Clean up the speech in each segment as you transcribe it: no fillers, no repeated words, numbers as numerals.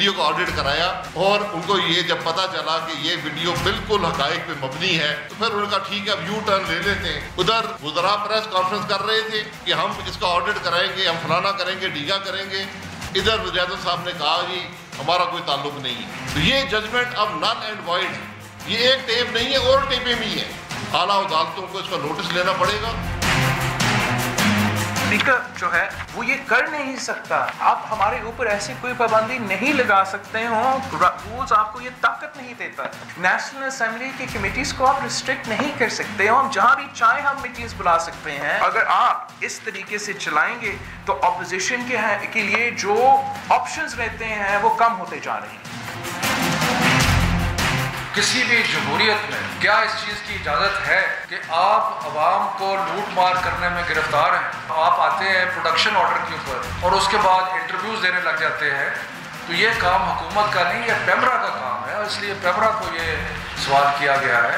Video کا audit کرایا اور ان کو یہ جب پتا چلا کہ یہ ویڈیو بالکل حقائق پہ مبنی ہے تو پھر انہوں نے کہا ٹھیک ہے اب یو ٹرن لے لیتے ہیں. ادھر وزراء پریس کانفرنس کر رہے تھے کہ ہم اس کا آڈٹ کرائیں گے, ہم فلانا کریں گے, ڈیگا کریں گے. ادھر وزیر اعظم صاحب نے کہا جی ہمارا کوئی تعلق نہیں ہے. تو یہ ججمنٹ اب نل اینڈ وائڈ ہے. یہ ایک ٹیپ نہیں ہے اور ٹیپیں بھی ہیں. اعلیٰ عدالتوں کو اس کا نوٹس لینا پڑے گا. اسپیکر جو ہے وہ یہ کر نہیں سکتا. آپ ہمارے اوپر ایسی کوئی پابندی نہیں لگا سکتے ہوں. رولز آپ کو یہ طاقت نہیں دیتا. نیشنل اسمبلی کی کمیٹیز کو آپ ریسٹرکٹ نہیں کر سکتے ہو. ہم جہاں بھی چاہیں ہم میٹنگز بلا سکتے ہیں. اگر آپ اس طریقے سے چلائیں گے تو اپوزیشن کے لیے جو آپشنز رہتے ہیں وہ کم ہوتے جا رہے ہیں. کسی بھی جمہوریت میں کیا اس چیز کی اجازت ہے کہ آپ عوام کو لوٹ مار کرنے میں گرفتار ہیں؟ آپ آتے ہیں پروڈکشن آرڈر کے اوپر اور اس کے بعد انٹرویوز دینے لگ جاتے ہیں. تو یہ کام حکومت کا نہیں, یہ پیمرا کا کام ہے. اس لیے پیمرا کو یہ سوال کیا گیا ہے.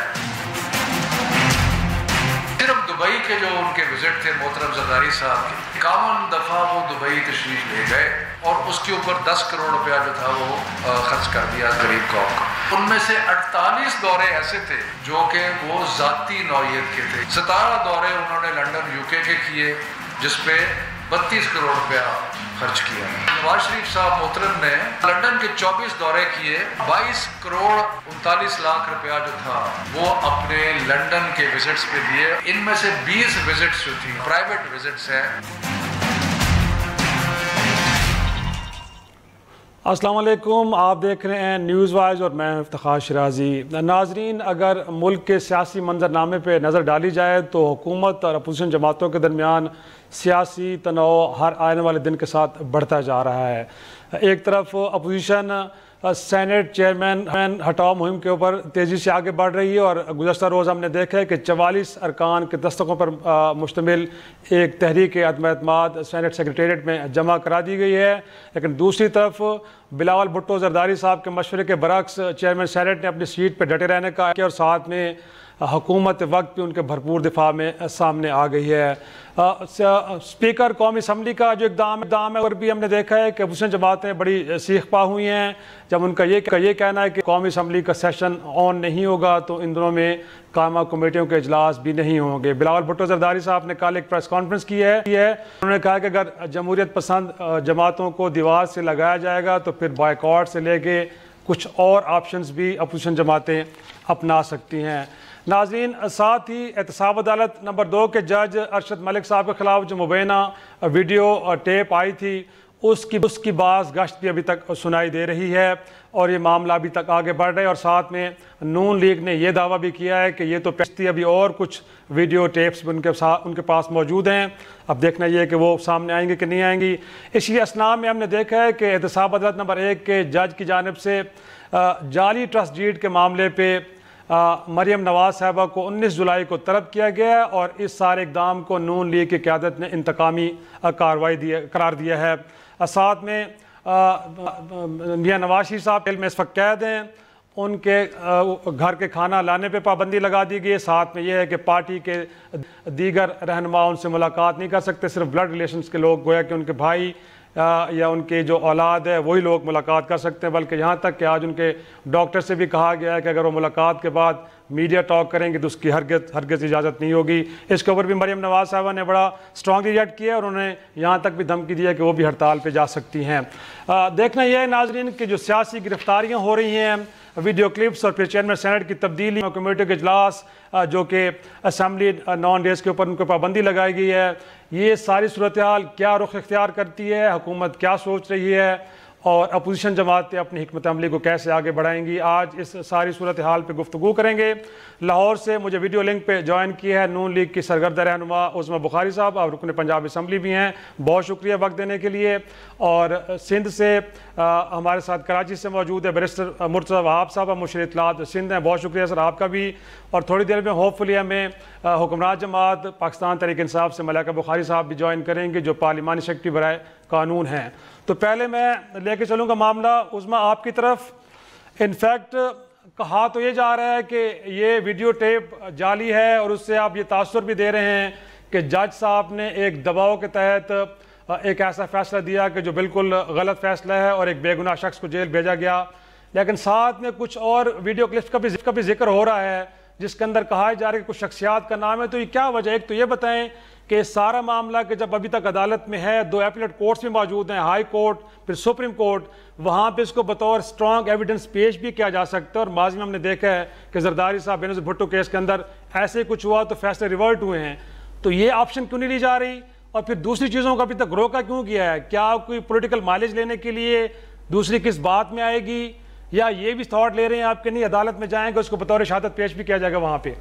صرف دبئی کے جو ان کے وزٹ تھے محترم زرداری صاحب کے, 51 دفعہ وہ دبئی تشریف لے گئے اور اس کے اوپر 10 کروڑ روپیہ جو تھا وہ خرچ کر دیا غریب قوم کا. ان میں سے 48 دورے ایسے تھے جو کہ وہ ذاتی نوعیت کے تھے. 17 دورے انہوں نے لنڈن UK کے کیے جس پہ 32 کروڑ روپیہ خرچ کیا. نواز شریف صاحب محترم نے لنڈن کے 24 دورے کیے, 22 کروڑ 39 لاکھ روپیہ جو تھا وہ اپنے لنڈن کے وزٹس پہ دیے. ان میں سے 20 وزٹس جو تھی پرائیویٹ وزٹس ہیں. السلام علیکم, آپ دیکھ رہے ہیں نیوز وائز اور میں افتخار شرازی. ناظرین, اگر ملک کے سیاسی منظرنامے پہ نظر ڈالی جائے تو حکومت اور اپوزیشن جماعتوں کے درمیان سیاسی تنوع ہر آنے والے دن کے ساتھ بڑھتا جا رہا ہے. ایک طرف اپوزیشن سینٹ چیئرمین ہٹاؤ مہم کے اوپر تیزی سے آگے بڑھ رہی ہے اور گزشتہ روز ہم نے دیکھا ہے کہ 44 ارکان کے دستخطوں پر مشتمل ایک تحریک عدم اعتماد سینٹ سیکریٹریٹ میں جمع کرا دی گئی ہے. لیکن دوسری طرف بلاول بھٹو زرداری صاحب کے مشورے کے برعکس چیئرمین سینٹ نے اپنی سیٹ پہ ڈٹے رہنے کا کیا اور ساتھ میں حکومت وقت بھی ان کے بھرپور دفاع میں سامنے آ گئی ہے. اسپیکر قومی اسمبلی کا جو اقدام ہے اور بھی ہم نے دیکھا ہے کہ اپوزیشن جماعتیں بڑی سیخ پا ہوئی ہیں جب ان کا یہ کہنا ہے کہ قومی اسمبلی کا سیشن آن نہیں ہوگا تو ان دنوں میں قائمہ کمیٹیوں کے اجلاس بھی نہیں ہوں گے. بلاول بھٹو زرداری صاحب نے کل ایک پریس کانفرنس کی ہے. انہوں نے کہا کہ اگر جمہوریت پسند جماعتوں کو دیوار سے لگایا جائے گا تو پھر بائیکاٹ سے لے کے کچھ اور آپشنز بھی اپوزیشن جماعتیں اپنا سکتی ہیں. ناظرین, ساتھ ہی احتساب عدالت نمبر 2 کے جج ارشد ملک صاحب کے خلاف جو مبینہ ویڈیو ٹیپ آئی تھی اس کی باز گشت بھی ابھی تک سنائی دے رہی ہے اور یہ معاملہ ابھی تک آگے بڑھ رہا ہے. اور ساتھ میں نون لیگ نے یہ دعویٰ بھی کیا ہے کہ یہ تو پیشتی ابھی اور کچھ ویڈیو ٹیپس بھی ان کے پاس موجود ہیں. اب دیکھنا یہ ہے کہ وہ سامنے آئیں گے کہ نہیں آئیں گی. اسی اسنا میں ہم نے دیکھا ہے کہ احتساب عدالت نمبر 1 کے جج کی جانب سے جعلی ٹرسٹ ڈیڈ کے معاملے پہ مریم نواز صاحبہ کو 19 جولائی کو طلب کیا گیا اور اس سارے اقدام کو نون لیگ کی قیادت نے انتقامی کارروائی قرار دیا ہے. ساتھ میں میاں نواز شریف صاحب جیل میں اس وقت قید ہیں, ان کے گھر کے کھانا لانے پہ پابندی لگا دی گئی ہے. ساتھ میں یہ ہے کہ پارٹی کے دیگر رہنما ان سے ملاقات نہیں کر سکتے, صرف بلڈ ریلیشنز کے لوگ, گویا کہ ان کے بھائی یا ان کے جو اولاد ہے وہی لوگ ملاقات کر سکتے ہیں. بلکہ یہاں تک کہ آج ان کے ڈاکٹر سے بھی کہا گیا ہے کہ اگر وہ ملاقات کے بعد میڈیا ٹاک کریں گے تو اس کی ہرگز اجازت نہیں ہوگی. اس کے اوپر بھی مریم نواز صاحبہ نے بڑا اسٹرانگلی ریئیکٹ کیا اور انہوں نے یہاں تک بھی دھمکی دی ہے کہ وہ بھی ہڑتال پہ جا سکتی ہیں. دیکھنا یہ ہے ناظرین کہ جو سیاسی گرفتاریاں ہو رہی ہیں, ویڈیو کلپس اور پھر چیئرمین سینٹ کی تبدیلی, کمیٹی کے اجلاس جو کہ اسمبلی نان ڈیز کے اوپر ان کو پابندی لگائی گئی ہے, یہ ساری صورتحال کیا رخ اختیار کرتی ہے, حکومت کیا سوچ رہی ہے اور اپوزیشن جماعتیں اپنی حکمت عملی کو کیسے آگے بڑھائیں گی, آج اس ساری صورتحال پہ گفتگو کریں گے. لاہور سے مجھے ویڈیو لنک پہ جوائن کیا ہے نون لیگ کی سرگردہ رہنما عظمیٰ بخاری صاحب, آپ رکن پنجاب اسمبلی بھی ہیں, بہت شکریہ وقت دینے کے لیے. اور سندھ سے ہمارے ساتھ کراچی سے موجود ہے بیرسٹر مرتضیٰ وہاب صاحب, مشیر اطلاعات سندھ ہیں, بہت شکریہ سر آپ کا بھی. اور تھوڑی دیر میں ہوپ فلی ہمیں حکمران جماعت پاکستان تحریک انصاف سے ملائکہ بخاری صاحب بھی جوائن کریں گے جو پارلیمانی سیکرٹری برائے قانون ہیں. تو پہلے میں لے کے چلوں گا معاملہ عظمیٰ آپ کی طرف. انفیکٹ کہا تو یہ جا رہا ہے کہ یہ ویڈیو ٹیپ جعلی ہے اور اس سے آپ یہ تاثر بھی دے رہے ہیں کہ جج صاحب نے ایک دباؤ کے تحت ایک ایسا فیصلہ دیا کہ جو بالکل غلط فیصلہ ہے اور ایک بے گناہ شخص کو جیل بھیجا گیا، لیکن ساتھ میں کچھ اور ویڈیو کلپس کا بھی ذکر ہو رہا ہے جس کے اندر کہا جا رہا ہے کہ کچھ شخصیات کا نام ہے. تو یہ کیا وجہ ہے؟ ایک تو یہ بتائیں کہ سارا معاملہ کہ جب ابھی تک عدالت میں ہے، 2 اپیلیٹ کورٹس میں موجود ہیں، ہائی کورٹ پھر سپریم کورٹ، وہاں پہ اس کو بطور اسٹرانگ ایویڈنس پیش بھی کیا جا سکتا ہے. اور ماضی میں ہم نے دیکھا ہے کہ زرداری صاحب بینظیر بھٹو کیس کے اندر ایسے کچھ ہوا تو فیصلے ریورٹ ہوئے ہیں. تو یہ آپشن کیوں نہیں لی جا رہی؟ اور پھر دوسری چیزوں کا ابھی تک روکا کیوں کیا ہے؟ کیا کوئی پولیٹیکل مائلیج لینے کے لیے دوسری کس بات میں آئے گی، یا یہ بھی تھاٹ لے رہے ہیں آپ کہ نہیں عدالت میں جائیں گے اس کو بطور شہادت پیش بھی کیا جائے گا وہاں پہ؟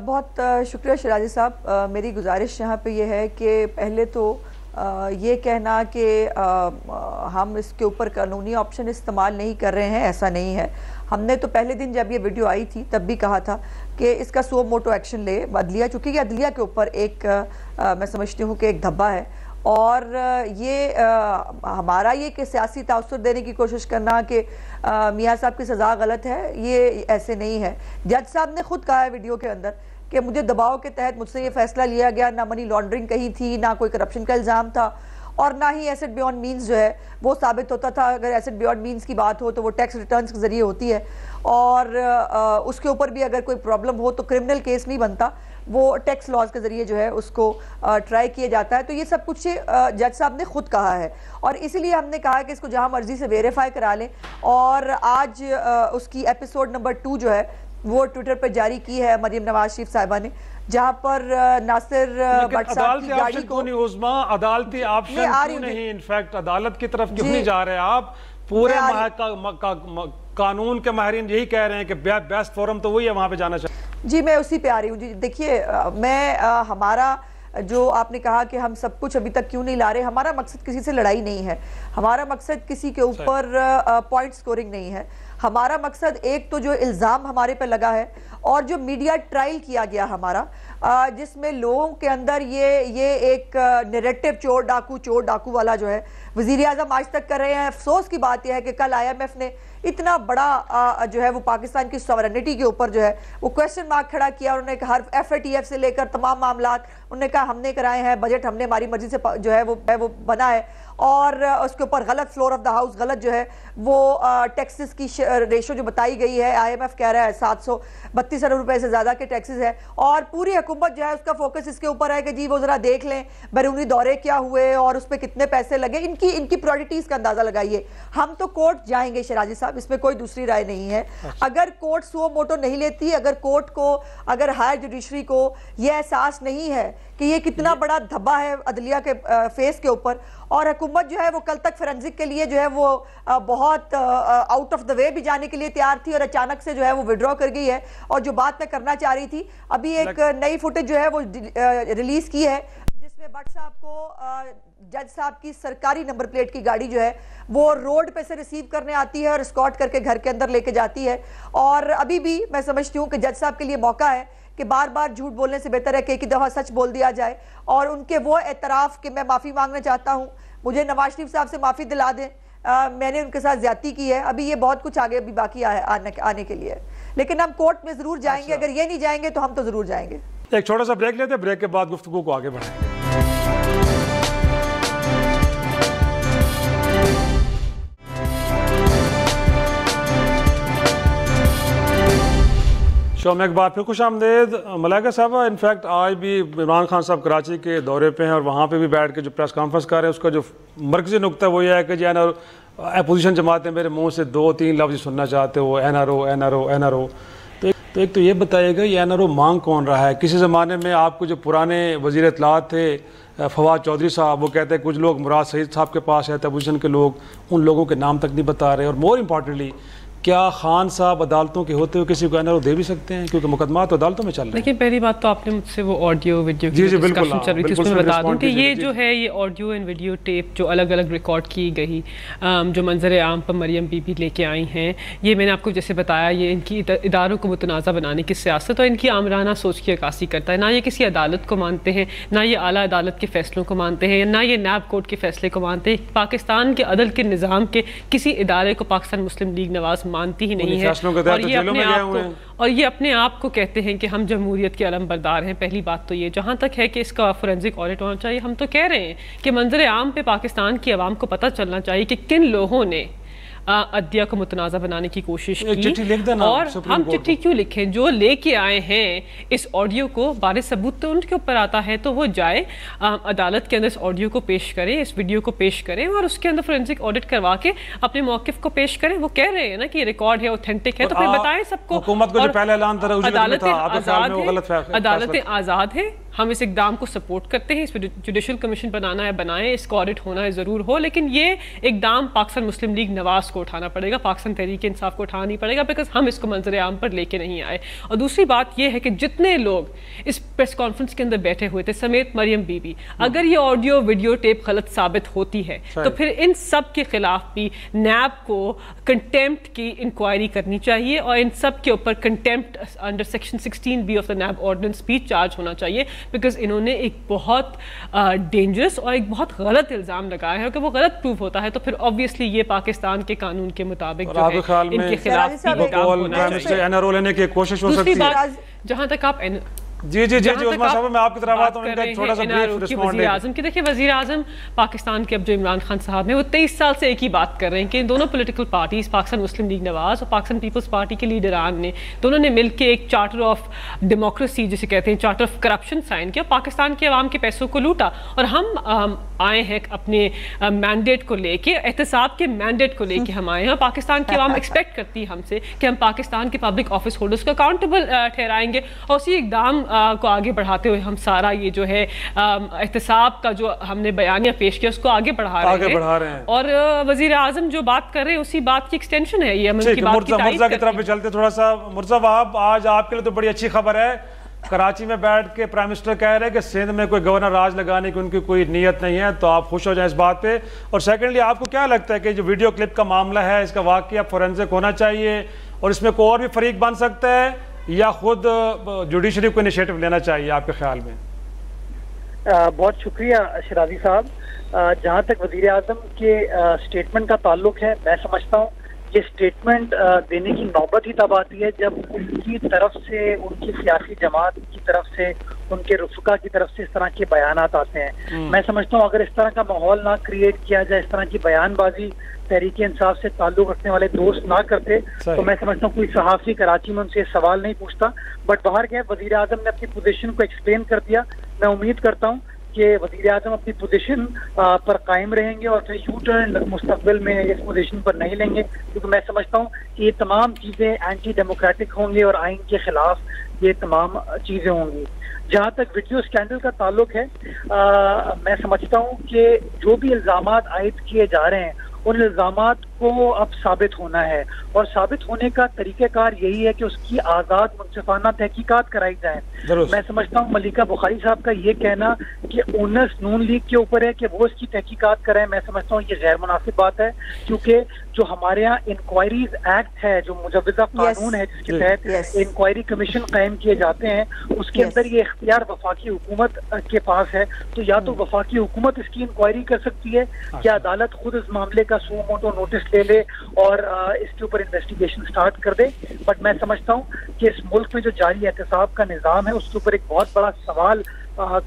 بہت شکریہ شیرازی صاحب. میری گزارش یہاں پہ یہ ہے کہ پہلے تو یہ کہنا کہ ہم اس کے اوپر قانونی آپشن استعمال نہیں کر رہے ہیں، ایسا نہیں ہے. ہم نے تو پہلے دن جب یہ ویڈیو آئی تھی تب بھی کہا تھا کہ اس کا سو موٹو ایکشن لے عدلیہ، چونکہ یہ عدلیہ کے اوپر ایک میں سمجھتی ہوں کہ ایک دھبا ہے. اور یہ ہمارا یہ کہ سیاسی تاثر دینے کی کوشش کرنا کہ میاں صاحب کی سزا غلط ہے، یہ ایسے نہیں ہے. جج صاحب نے خود کہا ہے ویڈیو کے اندر کہ مجھے دباؤ کے تحت مجھ سے یہ فیصلہ لیا گیا، نہ منی لانڈرنگ کہیں تھی، نہ کوئی کرپشن کا الزام تھا، اور نہ ہی ایسٹ بیونڈ مینز جو ہے وہ ثابت ہوتا تھا. اگر ایسٹ بیونڈ مینز کی بات ہو تو وہ ٹیکس ریٹرنز کے ذریعے ہوتی ہے، اور اس کے اوپر بھی اگر کوئی پرابلم ہو تو کرمنل کیس نہیں بنتا، وہ ٹیکس لاز کے ذریعے جو ہے اس کو ٹرائی کیا جاتا ہے. تو یہ سب کچھ جج صاحب نے خود کہا ہے، اور اسی لیے ہم نے کہا کہ اس کو جہاں مرضی سے ویریفائی کرا لیں. اور آج اس کی ایپیسوڈ نمبر 2 جو ہے وہ ٹویٹر پہ جاری کی ہے مریم نواز شریف صاحبہ نے، جہاں پر ناصر بٹ صاحب کی گاڑی کو عدالتی آپشن کیوں نہیں، انفیکٹ عدالت کی طرف کیوں نہیں جا رہے آپ؟ پورے قانون کے ماہرین یہی کہہ رہے ہیں کہ بیسٹ فورم تو وہی ہے، وہاں پہ جانا چاہیے. جی میں اسی پہ آ رہی ہوں. جی دیکھیے، میں ہمارا جو آپ نے کہا کہ ہم سب کچھ ابھی تک کیوں نہیں لا رہے، ہمارا مقصد کسی سے لڑائی نہیں ہے، ہمارا مقصد کسی کے اوپر پوائنٹ سکورنگ نہیں ہے. ہمارا مقصد ایک تو جو الزام ہمارے پہ لگا ہے اور جو میڈیا ٹرائل کیا گیا ہمارا، جس میں لوگوں کے اندر یہ ایک نیریٹو چور ڈاکو والا جو ہے وزیر اعظم آج تک کر رہے ہیں. افسوس کی بات یہ ہے کہ کل IMF نے اتنا بڑا جو ہے وہ پاکستان کی سوورنٹی کے اوپر جو ہے وہ کویسچن مارک کھڑا کیا، اور انہوں نے کہا ہر FATF سے لے کر تمام معاملات انہوں نے کہا ہم نے کرائے ہیں، بجٹ ہم نے ہماری مرضی سے جو ہے وہ بنا ہے، اور اس کے اوپر غلط فلور آف دا ہاؤس، غلط جو ہے وہ ٹیکسز کی ریشو جو بتائی گئی ہے، IMF کہہ رہا ہے 732 ارب روپے سے زیادہ کے ٹیکسز ہے، اور پوری حکومت جو ہے اس کا فوکس اس کے اوپر ہے کہ جی وہ ذرا دیکھ لیں بیرونی دورے کیا ہوئے اور اس پہ کتنے پیسے لگے، ان کی پرائرٹیز کا اندازہ لگائیے. ہم تو کورٹ جائیں گے شیرازی صاحب، اس میں کوئی دوسری رائے نہیں ہے. اگر کورٹ سو موٹو نہیں لیتی، اگر کورٹ کو، اگر ہائر جوڈیشری کو یہ احساس نہیں ہے کہ یہ کتنا بڑا دھبا ہے عدلیہ کے فیس کے اوپر، اور حکومت جو ہے وہ کل تک فورینزک کے لیے جو ہے وہ بہت آؤٹ آف دا وے بھی جانے کے لیے تیار تھی، اور اچانک سے جو ہے وہ وڈرا کر گئی ہے. اور جو بات میں کرنا چاہ رہی تھی، ابھی ایک نئی فوٹیج جو ہے وہ ریلیز کی ہے جس میں بٹ صاحب کو جج صاحب کی سرکاری نمبر پلیٹ کی گاڑی جو ہے وہ روڈ پہ سے ریسیو کرنے آتی ہے اور اسکارٹ کر کے گھر کے اندر لے کے جاتی ہے. اور ابھی بھی میں سمجھتی ہوں کہ جج صاحب کے لیے موقع ہے کہ بار بار جھوٹ بولنے سے بہتر ہے کہ ایک ہی دفعہ سچ بول دیا جائے، اور ان کے وہ اعتراف کہ میں معافی مانگنا چاہتا ہوں، مجھے نواز شریف صاحب سے معافی دلا دیں، میں نے ان کے ساتھ زیادتی کی ہے. ابھی یہ بہت کچھ آگے بھی باقی آنے کے لیے، لیکن ہم کورٹ میں ضرور جائیں گے. اگر یہ نہیں جائیں گے تو ہم تو ضرور جائیں گے. ایک چھوٹا سا بریک لیتے ہیں، بریک کے بعد گفتگو کو آگے بڑھائیں گے. شو میں ایک بار پھر خوش آمدید. ملائکہ صاحبہ، انفیکٹ آج بھی عمران خان صاحب کراچی کے دورے پہ ہیں اور وہاں پہ بھی بیٹھ کے جو پریس کانفرنس کر رہے ہیں، اس کا جو مرکزی نقطہ وہ یہ ہے کہ جی اپوزیشن جماعتیں میرے منہ سے 2-3 لفظ سننا چاہتے ہو، NRO. تو ایک تو یہ بتائیے گا یہ NRO مانگ کون رہا ہے؟ کسی زمانے میں آپ کو جو پرانے وزیر اطلاعات تھے فواد چودھری صاحب، وہ کہتے ہیں کچھ لوگ مراد سعید صاحب کے پاس ہے اپوزیشن کے لوگ، ان لوگوں کے نام تک نہیں بتا رہے. اور مور امپورٹنٹلی کیا خان صاحب عدالتوں کے ہوتے ہوئے کسی کو NRO دے بھی سکتے ہیں؟ کیونکہ مقدمات عدالتوں میں چل رہے ہیں. لیکن پہلی بات تو آپ نے مجھ سے وہ آڈیو ویڈیو کی ڈسکشن چل رہی تھی، اس میں بتا دوں کہ یہ جو ہے یہ آڈیو اینڈ ویڈیو ٹیپ جو الگ الگ ریکارڈ کی گئی، جو منظر عام پر مریم بی بی لے کے آئی ہیں، یہ میں نے آپ کو جیسے بتایا یہ ان کی اداروں کو متنازع بنانے کی سیاست اور ان کی آمرانہ سوچ کی عکاسی کرتا ہے. نہ یہ کسی عدالت کو مانتے ہیں، نہ یہ اعلیٰ عدالت کے فیصلوں کو مانتے ہیں، نہ یہ نیب کورٹ کے فیصلے کو مانتے ہیں. پاکستان کے عدل کے نظام کے کسی ادارے کو پاکستان مسلم لیگ نواز مانتی ہی نہیں ہے, اور یہ اپنے آپ کو کہتے ہیں کہ ہم جمہوریت کے علم بردار ہیں. پہلی بات تو یہ, جہاں تک ہے کہ اس کا فورینزک آڈٹ ہونا چاہیے, ہم تو کہہ رہے ہیں کہ منظر عام پہ پاکستان کی عوام کو پتہ چلنا چاہیے کہ کن لوگوں نے عدلیہ کو متنازع بنانے کی کوشش کی, اور ہم چٹھی کیوں لکھیں. جو لے کے آئے ہیں اس آڈیو کو, بارے ثبوت تو ان کے اوپر آتا ہے, تو وہ جائے عدالت کے اندر اس آڈیو کو پیش کریں, اس ویڈیو کو پیش کریں, اور اس کے اندر فورینزک آڈٹ کروا کے اپنے موقف کو پیش کریں. وہ کہہ رہے ہیں نا کہ یہ ریکارڈ ہے, اوتھینٹک ہے, تو پھر بتائیں سب کو. حکومت کو جو پہلے اعلان تھا عدالتیں آزاد ہیں, ہم اس اقدام کو سپورٹ کرتے ہیں. اس پہ جوڈیشل کمیشن بنانا ہے بنائیں, اس کا آڈٹ ہونا ہے ضرور ہو, لیکن یہ اقدام پاکستان مسلم لیگ نواز کو اٹھانا پڑے گا, پاکستان تحریک انصاف کو اٹھانا نہیں پڑے گا, بیکاز ہم اس کو منظر عام پر لے کے نہیں آئے. اور دوسری بات یہ ہے کہ جتنے لوگ اس پریس کانفرنس کے اندر بیٹھے ہوئے تھے سمیت مریم بی بی, اگر یہ آڈیو ویڈیو ٹیپ غلط ثابت ہوتی ہے تو پھر ان سب کے خلاف بھی نیب کو کنٹیمپٹ کی انکوائری کرنی چاہیے, اور ان سب کے اوپر contempt under section 16B of the NAB ordinance بھی چارج ہونا چاہیے, بیکاز انہوں نے ایک بہت ڈینجرس اور ایک بہت غلط الزام لگایا ہے. کہ وہ غلط پروف ہوتا ہے تو پھر obviously یہ پاکستان کے قانون کے مطابق جو ہے ان کے خلاف لینے کی کوشش ہو سکتی ہے. جہاں تک آپ جی عثمان صاحب میں آپ کی طرف آتا ہوں, ان کا چھوٹا سا بریف رسپونڈ وزیر اعظم کی. دیکھیں وزیر اعظم پاکستان کے اب جو عمران خان صاحب ہیں وہ 23 سال سے ایک ہی بات کر رہے ہیں کہ ان دونوں پولیٹیکل پارٹیز, پاکستان مسلم لیگ نواز اور پاکستان پیپلز پارٹی کے لیڈران نے, دونوں نے مل کے ایک چارٹر آف ڈیموکریسی جسے کہتے ہیں چارٹر آف کرپشن سائن کیا, پاکستان کے عوام کے پیسوں کو لوٹا. اور ہم آئے ہیں اپنے مینڈیٹ کو لے کے, احتساب کے مینڈیٹ کو لے کے ہم آئے ہیں, اور پاکستان کی عوام ایکسپیکٹ کرتی ہے ہم سے کہ ہم پاکستان کے پبلک آفس ہولڈرز کو اکاؤنٹیبل ٹھہرائیں گے, اور اسی اقدام کو آگے بڑھاتے ہوئے ہم سارا یہ جو ہے احتساب کا جو ہم نے بیانیہ پیش کیا اس کو آگے بڑھا رہے ہیں. اور وزیر اعظم جو بات کر رہے ہیں اسی بات کی ایکسٹینشن ہے یہ. مرزا کی طرف بھی چلتے تھوڑا سا. مرزا وہاب, آج آپ کے لیے تو بڑی اچھی خبر ہے, کراچی میں بیٹھ کے پرائم منسٹر کہہ رہے ہیں کہ سندھ میں کوئی گورنر راج لگانے کی ان کی کوئی نیت نہیں ہے, تو آپ خوش ہو جائیں اس بات پہ. اور سیکنڈلی آپ کو کیا لگتا ہے کہ جو ویڈیو کلپ کا معاملہ ہے اس کا واقعہ فورینزک ہونا چاہیے, اور اس میں کوئی اور بھی فریق بن سکتا ہے, یا خود جوڈیشری کو انیشیٹو لینا چاہیے آپ کے خیال میں؟ بہت شکریہ شرازی صاحب. جہاں تک وزیر اعظم کے اسٹیٹمنٹ کا تعلق ہے, میں سمجھتا ہوں یہ اسٹیٹمنٹ دینے کی نوبت ہی تب آتی ہے جب ان کی طرف سے, ان کی سیاسی جماعت کی طرف سے, ان کے رفقا کی طرف سے اس طرح کے بیانات آتے ہیں. میں سمجھتا ہوں اگر اس طرح کا ماحول نہ کریٹ کیا جائے, اس طرح کی بیان بازی تحریک انصاف سے تعلق رکھنے والے دوست نہ کرتے, تو میں سمجھتا ہوں کوئی صحافی کراچی میں ان سے سوال نہیں پوچھتا. بٹ باہر گئے, وزیر اعظم نے اپنی پوزیشن کو ایکسپلین کر دیا. میں امید کرتا ہوں کہ وزیر اعظم اپنی پوزیشن پر قائم رہیں گے اور پھر یو ٹرن مستقبل میں اس پوزیشن پر نہیں لیں گے, کیونکہ میں سمجھتا ہوں کہ یہ تمام چیزیں اینٹی ڈیموکریٹک ہوں گی اور آئین کے خلاف یہ تمام چیزیں ہوں گی. جہاں تک ویڈیو اسکینڈل کا تعلق ہے, میں سمجھتا ہوں کہ جو بھی الزامات عائد کیے جا رہے ہیں ان الزامات کو اب ثابت ہونا ہے, اور ثابت ہونے کا طریقہ کار یہی ہے کہ اس کی آزاد منصفانہ تحقیقات کرائی جائیں. میں سمجھتا ہوں ملیکہ بخاری صاحب کا یہ کہنا کہ اونس نون لیگ کے اوپر ہے کہ وہ اس کی تحقیقات کریں, میں سمجھتا ہوں یہ غیر مناسب بات ہے, کیونکہ جو ہمارے یہاں انکوائریز ایکٹ ہے, جو مجوزہ قانون ہے جس کے تحت انکوائری کمیشن قائم کیے جاتے ہیں, اس کے اندر یہ اختیار وفاقی حکومت کے پاس ہے. تو یا تو وفاقی حکومت اس کی انکوائری کر سکتی ہے, یا عدالت خود اس معاملے کا سو موٹو نوٹس لے لے اور اس کے اوپر انویسٹیگیشن سٹارٹ کر دے. بٹ میں سمجھتا ہوں کہ اس ملک میں جو جاری احتساب کا نظام ہے اس کے اوپر ایک بہت بڑا سوال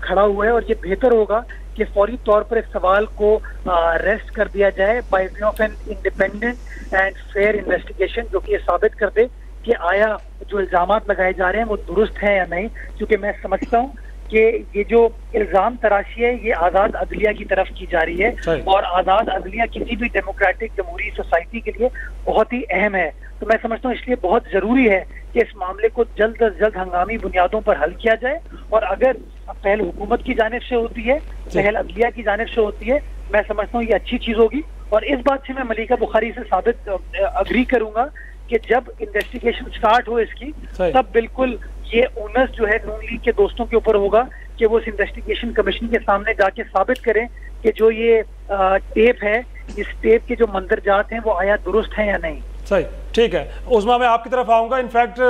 کھڑا ہوا ہے, اور یہ بہتر ہوگا کہ فوری طور پر اس سوال کو ریسٹ کر دیا جائے by way of an independent and fair investigation, جو کہ یہ ثابت کر دے کہ آیا جو الزامات لگائے جا رہے ہیں وہ درست ہیں یا نہیں. کیونکہ میں سمجھتا ہوں کہ یہ جو الزام تراشی ہے یہ آزاد عدلیہ کی طرف کی جا رہی ہے, اور آزاد عدلیہ کسی بھی ڈیموکریٹک جمہوری سوسائٹی کے لیے بہت ہی اہم ہے. تو میں سمجھتا ہوں اس لیے بہت ضروری ہے کہ اس معاملے کو جلد از جلد ہنگامی بنیادوں پر حل کیا جائے, اور اگر پہل حکومت کی جانب سے ہوتی ہے, پہل عدلیہ کی جانب سے ہوتی ہے, میں سمجھتا ہوں یہ اچھی چیز ہوگی. اور اس بات سے میں ملیکہ بخاری سے ثابت اگری کروں گا کہ جب انویسٹیگیشن سٹارٹ ہو اس کی, تب بالکل یہ اونس جو ہے نون لیگ کے دوستوں کے اوپر ہوگا کہ وہ اس انویسٹیگیشن کمیشن کے سامنے جا کے ثابت کریں کہ جو یہ ٹیپ ہے, اس ٹیپ کے جو مندرجات ہیں وہ آیا درست ہیں یا نہیں. صحیح, ٹھیک ہے. عظمیٰ میں آپ کی طرف آؤں گا. انفیکٹ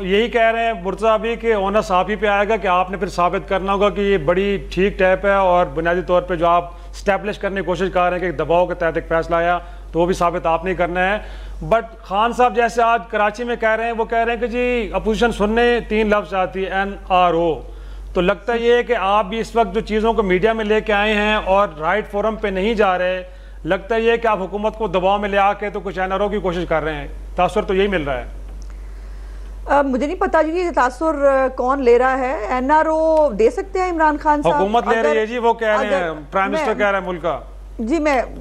یہی کہہ رہے ہیں مرزا بھی کہ اونس آپ ہی پہ آئے گا کہ آپ نے پھر ثابت کرنا ہوگا کہ یہ بڑی ٹھیک ٹیپ ہے, اور بنیادی طور پہ جو آپ اسٹیبلش کرنے کی کوشش کر رہے ہیں کہ دباؤ کے تحت ایک فیصلہ آیا, تو وہ بھی ثابت آپ نہیں کرنا ہے. بٹ خان صاحب جیسے آج کراچی میں کہہ رہے ہیں، وہ کہہ رہے ہیں کہ جی اپوزیشن سننے 3 لفظ آتی ہے NRO. تو لگتا یہ ہے کہ آپ بھی اس وقت جو چیزوں کو میڈیا میں لے کے آئے ہیں اور رائٹ فورم پہ نہیں جا رہے، لگتا یہ ہے کہ آپ حکومت کو دباؤ میں لے آ کے تو کچھ NRO کی کوشش کر رہے ہیں. تاثر تو یہی مل رہا ہے. مجھے نہیں پتا جی یہ تاثر کون لے رہا ہے. NRO دے سکتے ہیں عمران خان صاحب، حکومت لے رہی ہے جی، وہ کہہ رہے ہیں، پرائم منسٹر کہہ رہا ہے ملک کا. جی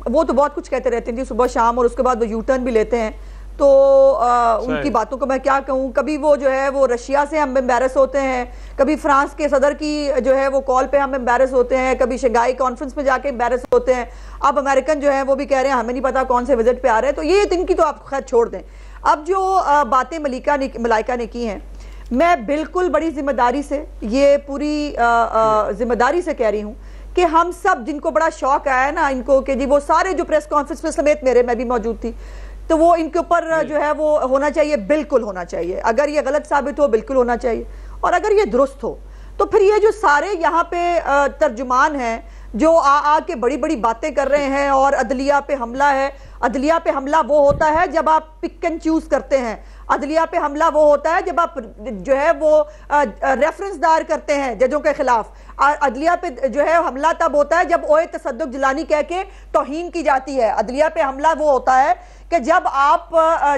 وہ تو بہت کچھ کہتے رہتے ہیں جی صبح شام، اور اس کے بعد وہ یو ٹرن بھی لیتے ہیں. تو ان کی باتوں کو میں کیا کہوں. کبھی وہ جو ہے وہ رشیا سے ہم امبیرس ہوتے ہیں، کبھی فرانس کے صدر کی جو ہے وہ کال پہ ہم امبیرس ہوتے ہیں، کبھی شنگھائی کانفرنس میں جا کے امبیرس ہوتے ہیں. اب امریکن جو ہیں وہ بھی کہہ رہے ہیں ہمیں نہیں پتا کون سے وزٹ پہ آ رہے ہیں. تو یہ ان کی تو آپ خیر چھوڑ دیں. اب جو باتیں ملائکہ نے کی ہیں، میں بالکل بڑی ذمہ داری سے، یہ پوری ذمہ داری سے کہہ رہی ہوں کہ ہم سب جن کو بڑا شوق آیا ہے نا ان کو کہ جی وہ سارے جو پریس کانفرنس میں سمیت میں بھی موجود تھی، تو وہ ان کے اوپر جو ہے وہ ہونا چاہیے، بالکل ہونا چاہیے. اگر یہ غلط ثابت ہو بالکل ہونا چاہیے، اور اگر یہ درست ہو تو پھر یہ جو سارے یہاں پہ ترجمان ہیں جو آ کے بڑی بڑی باتیں کر رہے ہیں اور عدلیہ پہ حملہ ہے. عدلیہ پہ حملہ وہ ہوتا ہے جب آپ پک اینڈ چوز کرتے ہیں. عدلیہ پہ حملہ وہ ہوتا ہے جب آپ جو ہے وہ ریفرنس دائر کرتے ہیں ججوں کے خلاف. عدلیہ پہ جو ہے حملہ تب ہوتا ہے جب اوے تصدق جلانی کہہ کے توہین کی جاتی ہے. عدلیہ پہ حملہ وہ ہوتا ہے کہ جب آپ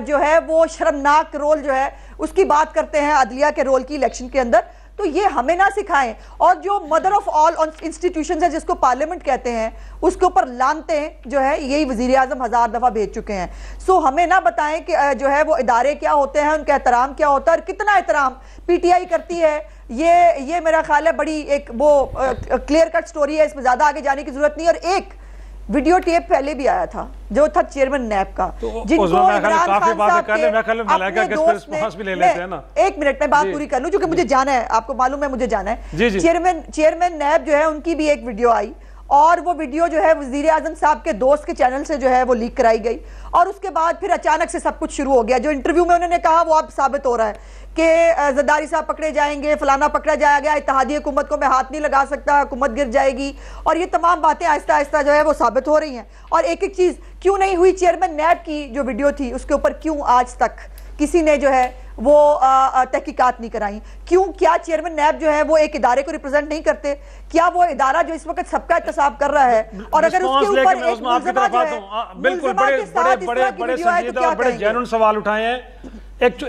جو ہے وہ شرمناک رول جو ہے اس کی بات کرتے ہیں عدلیہ کے رول کی الیکشن کے اندر. تو یہ ہمیں نہ سکھائیں. اور جو مدر آف آل انسٹیٹیوشنز ہے جس کو پارلیمنٹ کہتے ہیں، اس کے اوپر لانتیں جو ہے یہی وزیر اعظم 1000 دفعہ بھیج چکے ہیں. سو ہمیں نہ بتائیں کہ جو ہے وہ ادارے کیا ہوتے ہیں، ان کا احترام کیا ہوتا ہے اور کتنا احترام PTI کرتی ہے. یہ میرا خیال ہے بڑی ایک وہ کلیئر کٹ سٹوری ہے، اس میں زیادہ آگے جانے کی ضرورت نہیں. اور ایک ویڈیو ٹیپ پہلے بھی آیا تھا جو تھا چیئرمین نیب کا، جن کو عمران خان صاحب کے اپنے دوست نے، ایک منٹ میں بات پوری کر لوں چونکہ مجھے جانا ہے، آپ کو معلوم ہے مجھے جانا ہے. چیئرمین نیب جو ہے ان کی بھی ایک ویڈیو آئی، اور وہ ویڈیو جو ہے وزیر اعظم صاحب کے دوست کے چینل سے جو ہے وہ لیک کرائی گئی. اور اس کے بعد پھر اچانک سے سب کچھ شروع ہو گیا. جو انٹرویو میں انہوں نے کہا وہ اب ثابت ہو رہا ہے کہ زرداری صاحب پکڑے جائیں گے، فلانا پکڑا جائے گا، اتحادی حکومت کو میں ہاتھ نہیں لگا سکتا، حکومت گر جائے گی. اور یہ تمام باتیں آہستہ آہستہ جو ہے وہ ثابت ہو رہی ہیں. اور ایک ایک چیز کیوں نہیں ہوئی. چیئرمین نیب کی جو ویڈیو تھی اس کے اوپر کیوں آج تک کسی نے جو ہے وہ تحقیقات نہیں کرائی؟ کیوں؟ کیا چیئرمین نیب جو ہے وہ ایک ادارے کو ریپرزینٹ نہیں کرتے؟ کیا وہ ادارہ جو اس وقت سب کا احتساب کر رہا ہے اور اگر اس کے اوپر ایک ملزمہ جو ہے ملزمہ کے ساتھ اس طرح کی ویڈیو آئے تو کیا کہیں گے؟ جینون سوال اٹھائے ہیں.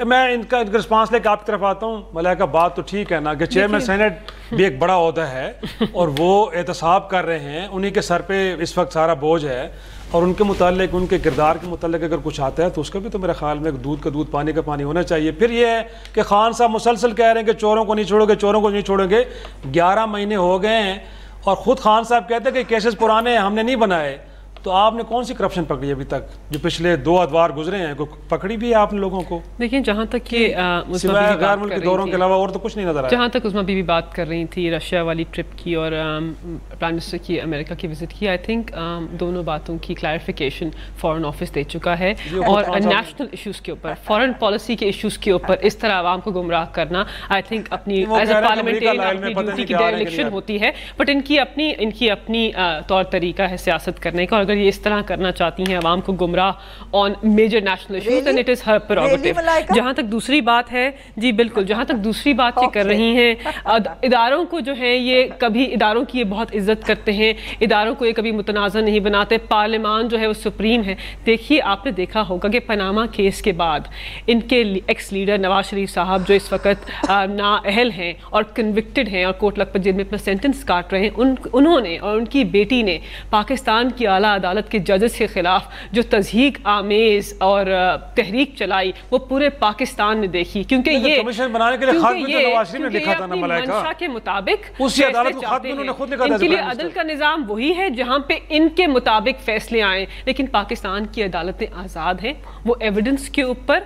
میں ان کا رسپانس لے کے آپ کی طرف آتا ہوں. ملائکہ بات تو ٹھیک ہے نا کہ چیئرمین سینٹ بھی ایک بڑا عہدہ ہے اور وہ احتساب کر رہے ہیں، انہی کے سر پہ اس وقت سارا بوجھ ہے، اور ان کے متعلق ان کے کردار کے متعلق اگر کچھ آتا ہے تو اس کا بھی تو میرے خیال میں دودھ کا دودھ پانی کا پانی ہونا چاہیے. پھر یہ ہے کہ خان صاحب مسلسل کہہ رہے ہیں کہ چوروں کو نہیں چھوڑو گے، چوروں کو نہیں چھوڑیں گے. 11 مہینے ہو گئے ہیں اور خود خان صاحب کہتے ہیں کہ کیسز پرانے ہم نے نہیں بنائے. تو آپ نے کون سی کرپشن پکڑی ہے ابھی تک جو پچھلے 2 ادوار گزرے ہیں؟ پکڑی بھی ہے آپ نے لوگوں کو؟ دیکھیں جہاں تک یہ سوائے غیر ملکی دوروں کے علاوہ اور تو کچھ نہیں نظر آیا. جہاں تک عظمیٰ بی بی بات کر رہی تھی رشیا والی ٹرپ کی اور پرائم منسٹر کی امریکہ کی وزٹ کی، آئی تھنک دونوں باتوں کی کلیریفیکیشن فارن آفس دے چکا ہے. اور نیشنل ایشوز کے اوپر، فارن پالیسی کے ایشوز کے اوپر اس طرح عوام کو گمراہ کرنا آئی تھنک اپنی ایز اے پارلیمنٹرین اپنی ڈیوٹی کی ڈائریکشن ہوتی ہے. بٹ ان کی اپنی طور طریقہ ہے سیاست کرنے کا، اور اگر یہ اس طرح کرنا چاہتی ہیں عوام کو گمراہ on major national issues then it is her prerogative. جہاں تک دوسری بات ہے، جی بالکل، جہاں تک دوسری بات یہ کر رہی ہیں، اداروں کو جو ہے یہ کبھی اداروں کی یہ بہت عزت کرتے ہیں، اداروں کو یہ کبھی متنازع نہیں بناتے. پارلیمان جو ہے وہ سپریم ہے. دیکھیے آپ نے دیکھا ہوگا کہ پاناما کیس کے بعد ان کے ایکس لیڈر نواز شریف صاحب جو اس وقت نااہل ہیں اور کنوکٹڈ ہیں اور کوٹ لکھپت جیل میں اپنا سینٹنس کاٹ رہے ہیں، انہوں نے اور ان کی بیٹی نے پاکستان کی اعلیٰ عدالت کے ججز کے خلاف جو تضحیق آمیز اور تحریک چلائی وہ پورے پاکستان نے دیکھی. کیونکہ یہ کمیشن بنانے کے لیے خط بھی تو نواز شریف نے لکھا تھا نا ملائکہ، منشا کے مطابق اسی عدالت کو خط بھی انہوں نے خود لکھا تھا. ان کے لیے عدل کا نظام وہی ہے جہاں پہ ان کے مطابق فیصلے آئیں. لیکن پاکستان کی عدالتیں آزاد ہیں، وہ ایویڈنس کے اوپر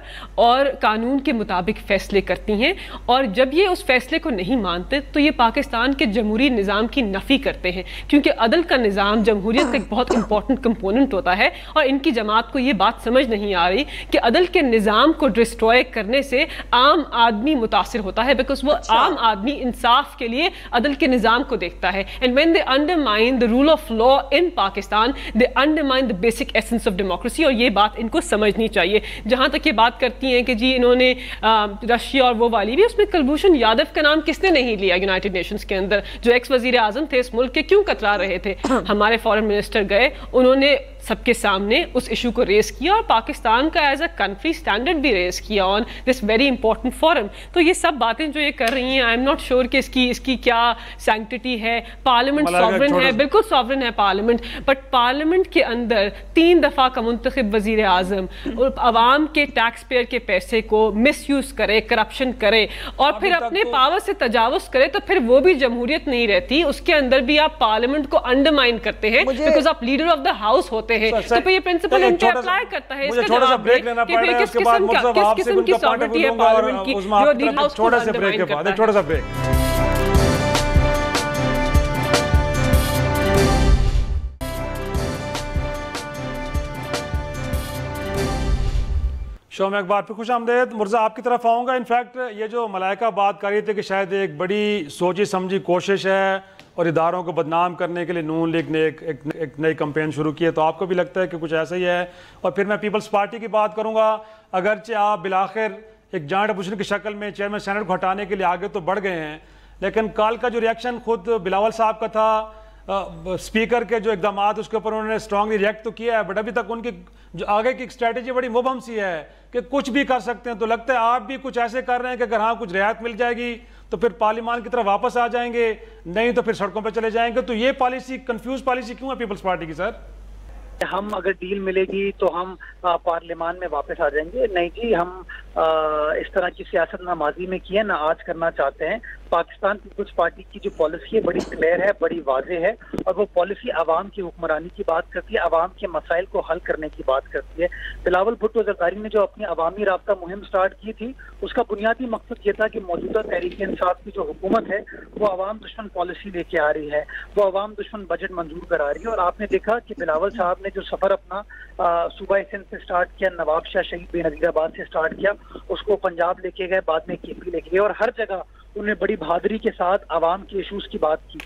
اور قانون کے مطابق فیصلے کرتی ہیں. اور جب یہ اس فیصلے کو نہیں مانتے تو یہ پاکستان کے جمہوری نظام کی نفی کرتے ہیں، کیونکہ عدل کا نظام جمہوریت کا ایک بہت امپورٹنٹ امپورٹنٹ کمپوننٹ ہوتا ہے, اور ان کی جماعت کو یہ بات سمجھ نہیں آ رہی کہ عدل کے نظام کو ڈسٹروائے کرنے سے عام آدمی متاثر ہوتا ہے, بیکاز وہ عام آدمی انصاف کے لیے عدل کے نظام کو دیکھتا ہے. And when they undermine the rule of law in Pakistan, they undermine the basic essence of democracy, اور یہ بات ان کو سمجھنی چاہیے. جہاں تک یہ بات کرتی ہیں کہ جی انہوں نے رشیا اور وہ والی بھی, اس میں کلبھوشن یادو کا نام کس نے نہیں لیا یونائٹڈ نیشنز کے اندر, جو ایکس وزیر اعظم تھے اس ملک کے, کیوں کترا رہے تھے؟ ہمارے فارن منسٹر گئے, انہوں نے سب کے سامنے اس ایشو کو ریز کیا, اور پاکستان کا ایز اے کنٹری اسٹینڈرڈ بھی ریز کیا آن دس ویری امپورٹنٹ فورم. تو یہ سب باتیں جو یہ کر رہی ہیں, آئی ایم ناٹ شیور کہ اس کی کیا سینکٹیٹی ہے. پارلیمنٹ سوورن ہے, بالکل سوورن ہے پارلیمنٹ, بٹ پارلیمنٹ کے اندر 3 دفعہ کا منتخب وزیر اعظم عوام کے ٹیکس پیئر کے پیسے کو مس یوز کرے, کرپشن کرے, اور پھر اپنے پاور سے تجاوز کرے, تو پھر وہ بھی جمہوریت نہیں رہتی. اس کے اندر بھی آپ پارلیمنٹ کو انڈرمائن کرتے ہیں, بیکاز آپ لیڈر آف دا ہاؤس ہوتے ہیں, تو پھر یہ پرنسپل ان پہ اپلائی کرتا ہے. اس کا جواب ہے کہ پھر کس قسم کی ساورنٹی ہے پارلیمنٹ کی جو لیڈر ہاؤس کو انڈرمائن کرتا ہے. چھوٹا سا بریک. شو میں ایک بار پھر خوش آمدید. مرزا آپ کی طرف آؤں گا. انفیکٹ یہ جو ملائکہ بات کر رہی تھی کہ شاید ایک بڑی سوچی سمجھی کوشش ہے اور اداروں کو بدنام کرنے کے لیے نون لیگ نے ایک نئی کمپین شروع کی ہے, تو آپ کو بھی لگتا ہے کہ کچھ ایسا ہی ہے؟ اور پھر میں پیپلز پارٹی کی بات کروں گا. اگرچہ آپ بالآخر ایک جوائنٹ اپوزیشن کی شکل میں چیئرمین سینٹ کو ہٹانے کے لیے آگے تو بڑھ گئے ہیں, لیکن کل کا جو ریئیکشن خود بلاول صاحب کا تھا, اسپیکر کے جو اقدامات اس کے اوپر انہوں نے اسٹرانگلی ریئیکٹ تو کیا ہے, بٹ ابھی تک ان کی جو آگے کی اسٹریٹجی بڑی مبہم سی ہے کہ کچھ بھی کر سکتے ہیں. تو لگتا ہے آپ بھی کچھ ایسے کر رہے ہیں کہ اگر ہاں کچھ رعایت مل جائے گی تو پھر پارلیمان کی طرف واپس آ جائیں گے, نہیں تو پھر سڑکوں پہ چلے جائیں گے. تو یہ پالیسی کنفیوز پالیسی کیوں ہے پیپلز پارٹی کی سر؟ ہم اگر ڈیل ملے گی تو ہم پارلیمان میں واپس آ جائیں گے. نہیں جی, ہم اس طرح کی سیاست نہ ماضی میں کی ہے نہ آج کرنا چاہتے ہیں. پاکستان پیپلز پارٹی کی جو پالیسی ہے بڑی کلیئر ہے, بڑی واضح ہے, اور وہ پالیسی عوام کی حکمرانی کی بات کرتی ہے, عوام کے مسائل کو حل کرنے کی بات کرتی ہے. بلاول بھٹو زرداری نے جو اپنی عوامی رابطہ مہم سٹارٹ کی تھی, اس کا بنیادی مقصد یہ تھا کہ موجودہ تحریک انصاف کی جو حکومت ہے وہ عوام دشمن پالیسی لے کے آ رہی ہے, وہ عوام دشمن بجٹ منظور کرا رہی ہے. اور آپ نے دیکھا کہ بلاول صاحب نے جو سفر اپنا صوبہ سندھ سے سٹارٹ کیا, نواب شاہ شہید بے نظیر آباد سے سٹارٹ کیا, اس کو پنجاب لے کے گئے, بعد میں کے پی لے کے گئے, اور ہر جگہ انہوں نے بڑی بہادری کے ساتھ عوام کے ایشوز کی بات کی.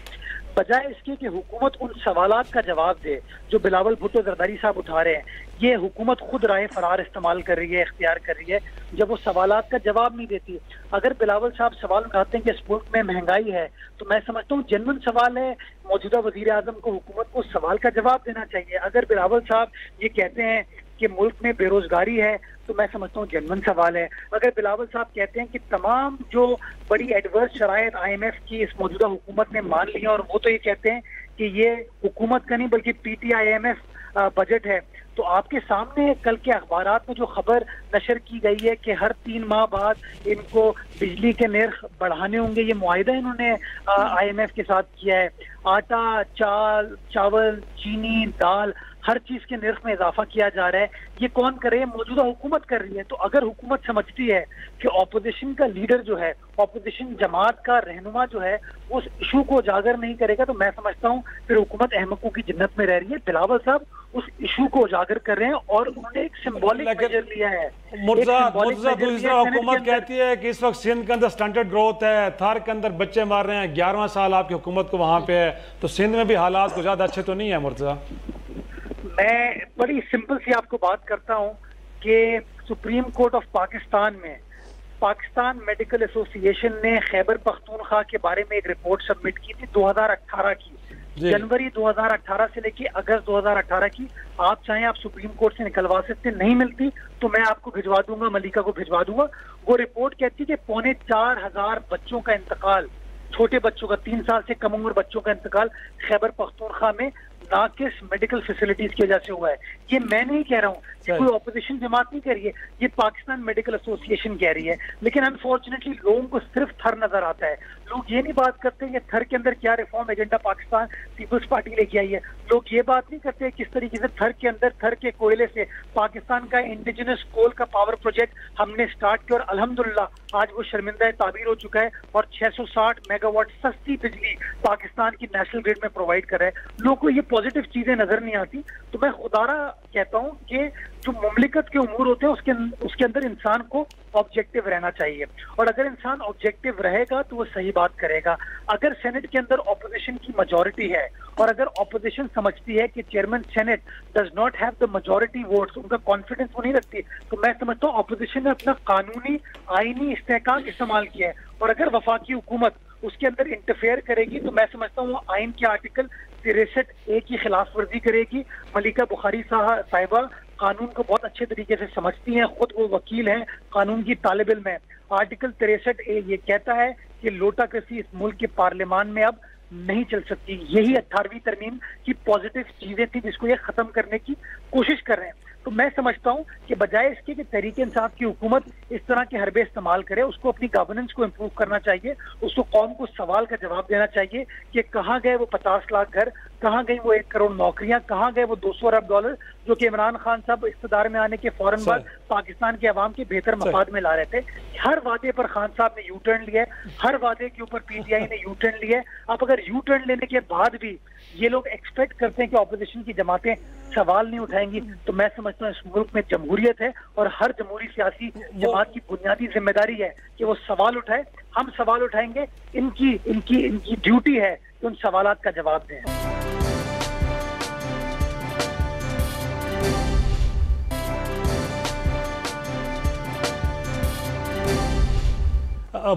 بجائے اس کے کہ حکومت ان سوالات کا جواب دے جو بلاول بھٹو زرداری صاحب اٹھا رہے ہیں, یہ حکومت خود رائے فرار استعمال کر رہی ہے, اختیار کر رہی ہے, جب وہ سوالات کا جواب نہیں دیتی. اگر بلاول صاحب سوال اٹھاتے ہیں کہ اس ملک میں مہنگائی ہے, تو میں سمجھتا ہوں جنون سوال ہے, موجودہ وزیر اعظم کو حکومت کو سوال کا جواب دینا چاہیے. اگر بلاول صاحب یہ کہتے ہیں کہ ملک میں بے روزگاری ہے, تو میں سمجھتا ہوں جنون سوال ہے. اگر بلاول صاحب کہتے ہیں کہ تمام جو بڑی ایڈورس شرائط آئی ایم ایف کی اس موجودہ حکومت نے مان لی ہیں, اور وہ تو یہ کہتے ہیں کہ یہ حکومت کا نہیں بلکہ PTI IMF budget ہے, تو آپ کے سامنے کل کے اخبارات میں جو خبر نشر کی گئی ہے کہ ہر 3 ماہ بعد ان کو بجلی کے نرخ بڑھانے ہوں گے, یہ معاہدہ انہوں نے آئی ایم ایف کے ساتھ کیا ہے. آٹا, چاول, چینی, دال, ہر چیز کے نرخ میں اضافہ کیا جا رہا ہے. یہ کون کر رہی ہے؟ موجودہ حکومت کر رہی ہے. تو اگر حکومت سمجھتی ہے کہ اپوزیشن کا لیڈر جو ہے, اپوزیشن جماعت کا رہنما جو ہے, اس ایشو کو اجاگر نہیں کرے گا, تو میں سمجھتا ہوں پھر حکومت احمقوں کی جنت میں رہ رہی ہے. بلاول صاحب اس ایشو کو اجاگر کر رہے ہیں, اور انہوں نے ایک سمبولک میجر لیا ہے. مرزا دوسرا حکومت کہتی ہے کہ اس وقت سندھ کے اندر سٹنٹڈ گروتھ ہے, تھار کے اندر بچے مار رہے ہیں, 11واں سال آپ کی حکومت کو وہاں پہ ہے, تو سندھ میں بھی حالات کو زیادہ اچھے تو نہیں ہے مرزا؟ میں بڑی سمپل سی آپ کو بات کرتا ہوں کہ سپریم کورٹ آف پاکستان میں پاکستان میڈیکل ایسوسی ایشن نے خیبر پختونخوا کے بارے میں ایک رپورٹ سبمٹ کی تھی 2018 کی, جنوری 2018 سے لے کے اگست 2018 کی. آپ چاہیں آپ سپریم کورٹ سے نکلوا سکتے, نہیں ملتی تو میں آپ کو بھجوا دوں گا, ملیکا کو بھجوا دوں گا. وہ رپورٹ کہتی کہ 4,500 بچوں کا انتقال, چھوٹے بچوں کا, 3 سال سے کم عمر بچوں کا انتقال خیبر پختونخوا میں ناقص میڈیکل فیسلٹیز کی وجہ سے ہوا ہے. یہ میں نہیں کہہ رہا ہوں, یہ کوئی اپوزیشن جماعت نہیں کہہ رہی ہے, یہ پاکستان میڈیکل ایسوسی ایشن کہہ رہی ہے. لیکن انفارچونیٹلی لوگوں کو صرف تھر نظر آتا ہے. لوگ یہ نہیں بات کرتے کہ تھر کے اندر کیا ریفارم ایجنڈا پاکستان پیپلز پارٹی لے کے آئی ہے. لوگ یہ بات نہیں کرتے کس طریقے سے تھر کے اندر تھر کے کوئلے سے پاکستان کا انڈیجنس کول کا پاور پروجیکٹ ہم نے سٹارٹ کیا, اور الحمدللہ آج وہ شرمندہ تعبیر ہو چکا ہے, اور 660 میگا واٹ سستی بجلی پاکستان کی نیشنل گریڈ میں پرووائڈ کر رہا ہے. لوگوں کو یہ پازیٹیو چیزیں نظر نہیں آتی. تو میں خدارہ کہتا ہوں کہ جو مملکت کے امور ہوتے ہیں اس کے اندر انسان کو آبجیکٹو رہنا چاہیے، اور اگر انسان آبجیکٹو رہے گا تو وہ صحیح بات کرے گا۔ اگر سینٹ کے اندر اپوزیشن کی میجورٹی ہے اور اگر اپوزیشن سمجھتی ہے کہ chairman senate does not have the majority votes, ان کا کانفیڈنس وہ نہیں رکھتی، تو میں سمجھتا ہوں اپوزیشن نے اپنا قانونی آئینی استحقاق استعمال کیا ہے، اور اگر وفاقی حکومت اس کے اندر انٹرفیئر کرے گی تو میں سمجھتا ہوں وہ آئین کے آرٹیکل 63A کی خلاف ورزی کرے گی۔ ملکہ بخاری صاحبہ قانون کو بہت اچھے طریقے سے سمجھتی ہیں، خود وہ وکیل ہیں، قانون کی طالب علم ہیں۔ آرٹیکل 63A یہ کہتا ہے کہ لوٹاکرسی اس ملک کے پارلیمان میں اب نہیں چل سکتی۔ یہی 18ویں ترمیم کی پازیٹیو چیزیں تھیں جس کو یہ ختم کرنے کی کوشش کر رہے ہیں۔ تو میں سمجھتا ہوں کہ بجائے اس کے کہ تحریک انصاف کی حکومت اس طرح کے حربے استعمال کرے، اس کو اپنی گورننس کو امپروو کرنا چاہیے، اس کو قوم کو سوال کا جواب دینا چاہیے کہ کہاں گئے وہ 50 لاکھ گھر، کہاں گئی وہ 1 کروڑ نوکریاں، کہاں گئے وہ 200 ارب ڈالر جو کہ عمران خان صاحب اقتدار میں آنے کے فوراً بعد پاکستان کے عوام کے بہتر مفاد میں لا رہے تھے۔ ہر وعدے پر خان صاحب نے یو ٹرن لیا ہے، ہر وعدے کے اوپر پی ٹی آئی نے یو ٹرن لیا ہے۔ اب اگر یو ٹرن لینے کے بعد بھی یہ لوگ ایکسپیکٹ کرتے ہیں کہ اپوزیشن کی جماعتیں سوال نہیں اٹھائیں گی، تو میں سمجھتا ہوں اس ملک میں جمہوریت ہے اور ہر جمہوری سیاسی جماعت کی بنیادی ذمہ داری ہے کہ وہ سوال اٹھائے۔ ہم سوال اٹھائیں گے، ان کی ڈیوٹی ہے کہ ان سوالات کا جواب دیں۔